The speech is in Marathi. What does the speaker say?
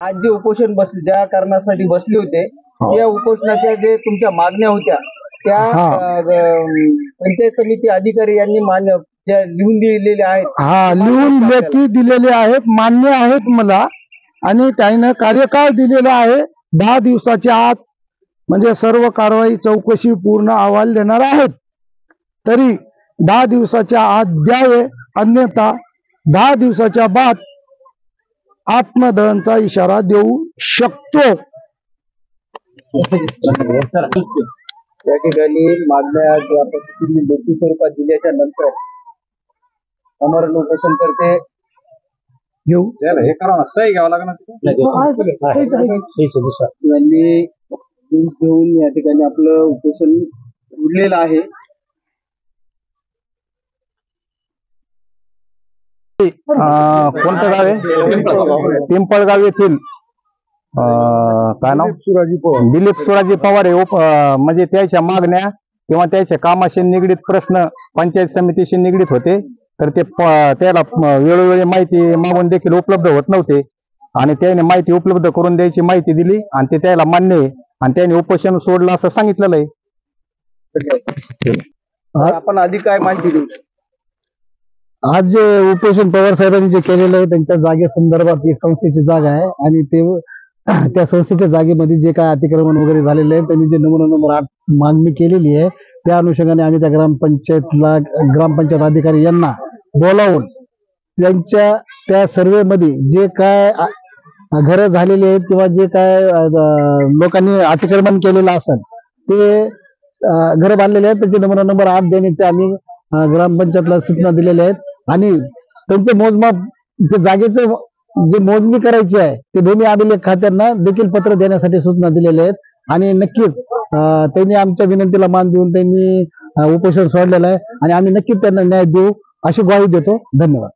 आज जे उपोषण ज्या कारणासाठी बसले होते त्या उपोषणाच्या जे तुमच्या मागण्या होत्या त्या पंचायत समिती अधिकारी यांनी ज्या लिहून दिलेल्या आहेत लिहून लेखी दिलेले आहेत, मान्य आहेत मला, आणि त्याने कार्यकाळ दिलेला आहे 10 दिवसाच्या आत, म्हणजे सर्व कारवाई चौकशी पूर्ण अहवाल देणार आहेत. तरी 10 दिवसाच्या आत द्यावे, अन्यथा 10 दिवसाच्या बाद आत्मदहनचा इशारा देऊ शकतो. त्या ठिकाणी मागण्या ज्या पद्धतीने लेखी स्वरूपात दिल्याच्या नंतर अमरण उपोषण करते घेऊ हे करा सही घ्यावं लागणार यांनी घेऊन या ठिकाणी आपलं उपोषण उरलेलं आहे. कोणतं गाव आहे? पिंपळगाव येथील काय नाव? दिलीप सुराजी पवार आहे. म्हणजे त्याच्या मागण्या किंवा त्याच्या कामाशी निगडीत प्रश्न पंचायत समितीशी निगडीत होते, तर ते त्याला वेळोवेळी माहिती मागून देखील उपलब्ध होत नव्हते, आणि त्याने माहिती उपलब्ध करून द्यायची माहिती दिली आणि ते त्याला मान्य आहे, आणि त्याने उपोषण सोडलं असं सांगितलेलं आहे. आपण आधी काय माहिती देऊ? आज जे उपोषण पवार साहेबांनी जे केलेलं आहे त्यांच्या जागेसंदर्भात एक संस्थेची जागा आहे, आणि ते त्या संस्थेच्या जागेमध्ये जे काय अतिक्रमण वगैरे झालेले आहे त्यांनी जे नमुना नंबर 8 मागणी केलेली आहे, त्या अनुषंगाने आम्ही त्या ग्रामपंचायत अधिकारी यांना बोलावून त्यांच्या त्या सर्वे मध्ये जे काय घरं झालेली आहेत किंवा जे काय लोकांनी अतिक्रमण केलेलं असेल ते घरं बांधलेले आहेत त्याचे नमुना नंबर 8 देण्याचे आम्ही ग्रामपंचायतला सूचना दिलेल्या आहेत, आणि त्यांचे मोजमाप जे जागेचं जे मोजणी करायची आहे ते भूमी अभिलेख खात्यांना देखील पत्र देण्यासाठी सूचना दिलेल्या आहेत. आणि नक्कीच त्यांनी आमच्या विनंतीला मान देऊन त्यांनी उपोषण सोडलेलं आहे, आणि आम्ही नक्कीच त्यांना न्याय देऊ अशी ग्वाही देतो. धन्यवाद.